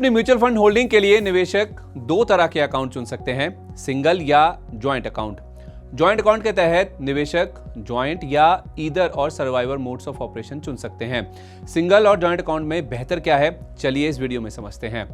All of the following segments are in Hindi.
अपनी म्यूचुअल फंड होल्डिंग के लिए निवेशक दो तरह के अकाउंट चुन सकते हैं, सिंगल या ज्वाइंट अकाउंट। ज्वाइंट अकाउंट के तहत निवेशक ज्वाइंट या ईदर और सर्वाइवर मोड्स ऑफ ऑपरेशन चुन सकते हैं। सिंगल और ज्वाइंट अकाउंट में बेहतर क्या है, चलिए इस वीडियो में समझते हैं।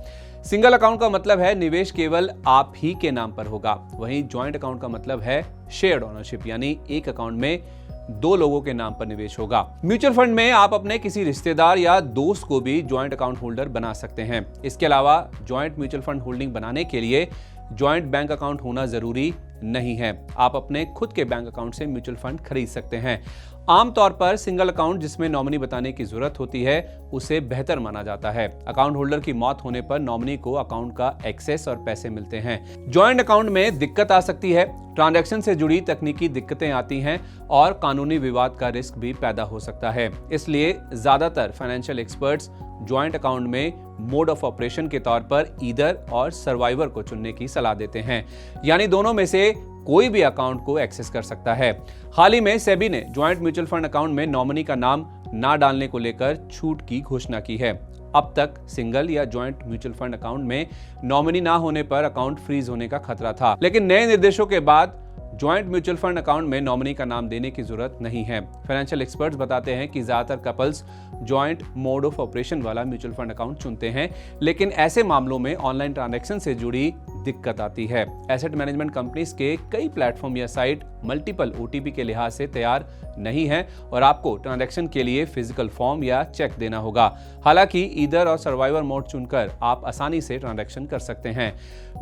सिंगल अकाउंट का मतलब है निवेश केवल आप ही के नाम पर होगा, वहीं ज्वाइंट अकाउंट का मतलब है शेयर्ड ओनरशिप, यानी एक अकाउंट में दो लोगों के नाम पर निवेश होगा। म्यूचुअल फंड में आप अपने किसी रिश्तेदार या दोस्त को भी ज्वाइंट अकाउंट होल्डर बना सकते हैं। इसके अलावा ज्वाइंट म्यूचुअल फंड होल्डिंग बनाने के लिए ज्वाइंट बैंक अकाउंट होना जरूरी नहीं है। आप अपने खुद के बैंक अकाउंट से म्यूचुअल फंड खरीद सकते हैं। आमतौर पर सिंगल अकाउंट जिसमें नॉमिनी बताने की जरूरत होती है उसे बेहतर माना जाता है। अकाउंट होल्डर की मौत होने पर नॉमिनी को अकाउंट का एक्सेस और पैसे मिलते हैं। ज्वाइंट अकाउंट में दिक्कत आ सकती है, ट्रांजैक्शन से जुड़ी तकनीकी दिक्कतें आती हैं और कानूनी विवाद का रिस्क भी पैदा हो सकता है। इसलिए ज्यादातर फाइनेंशियल एक्सपर्ट्स ज्वाइंट अकाउंट में मोड ऑफ ऑपरेशन के तौर पर ईदर और सर्वाइवर को चुनने की सलाह देते हैं, यानी दोनों में से कोई भी अकाउंट को एक्सेस कर सकता है। हाल ही में सेबी ने ज्वाइंट म्यूचुअल फंड अकाउंट में नॉमिनी का नाम ना डालने को लेकर छूट की घोषणा की है। अब तक सिंगल या ज्वाइंट म्यूचुअल फंड अकाउंट में नॉमिनी ना होने पर अकाउंट फ्रीज होने का खतरा था, लेकिन नए निर्देशों के बाद ज्वाइंट म्यूचुअल फंड अकाउंट में नॉमिनी का नाम देने की जरूरत नहीं है। फाइनेंशियल एक्सपर्ट्स बताते हैं कि ज्यादातर couples joint mode of operation वाला म्यूचुअल फंड अकाउंट चुनते हैं, लेकिन ऐसे मामलों में ऑनलाइन ट्रांजैक्शन से जुड़ी दिक्कत आती है। एसेट मैनेजमेंट कंपनीज के कई प्लेटफॉर्म या साइट मल्टीपल ओटीपी के लिहाज से तैयार नहीं है और आपको ट्रांजैक्शन के लिए फिजिकल फॉर्म या चेक देना होगा। हालांकि ईदर और सर्वाइवर मोड चुनकर आप आसानी से ट्रांजैक्शन कर सकते हैं।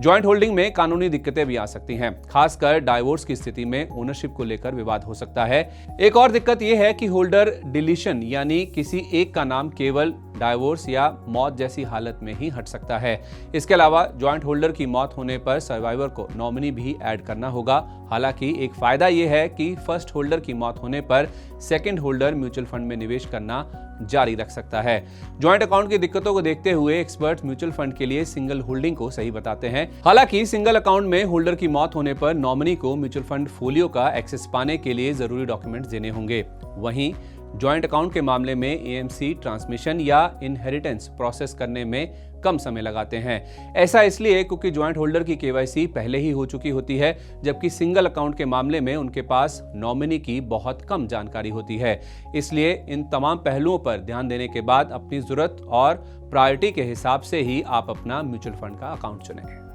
ज्वाइंट होल्डिंग में कानूनी दिक्कतें भी आ सकती हैं, खासकर डाइवोर्स की स्थिति में ओनरशिप को लेकर विवाद हो सकता है। एक और दिक्कत यह है कि होल्डर डिलीशन, यानी किसी एक का नाम केवल डाइवोर्स या मौत जैसी हालत में ही हट सकता है। इसके अलावा ज्वाइंट होल्डर की मौत होने पर सर्वाइवर को नॉमिनी भी ऐड करना होगा। हालांकि एक फायदा यह है कि फर्स्ट होल्डर की मौत होने पर सेकंड होल्डर म्यूचुअल फंड में निवेश करना जारी रख सकता है। ज्वाइंट अकाउंट की दिक्कतों को देखते हुए एक्सपर्ट म्यूचुअल फंड के लिए सिंगल होल्डिंग को सही बताते हैं। हालांकि सिंगल अकाउंट में होल्डर की मौत होने पर नॉमिनी को म्यूचुअल फंड फोलियो का एक्सेस पाने के लिए जरूरी डॉक्यूमेंट्स देने होंगे। वहीं ज्वाइंट अकाउंट के मामले में एएमसी ट्रांसमिशन या इनहेरिटेंस प्रोसेस करने में कम समय लगाते हैं। ऐसा इसलिए क्योंकि ज्वाइंट होल्डर की केवाईसी पहले ही हो चुकी होती है, जबकि सिंगल अकाउंट के मामले में उनके पास नॉमिनी की बहुत कम जानकारी होती है। इसलिए इन तमाम पहलुओं पर ध्यान देने के बाद अपनी जरूरत और प्रायोरिटी के हिसाब से ही आप अपना म्यूचुअल फंड का अकाउंट चुनें।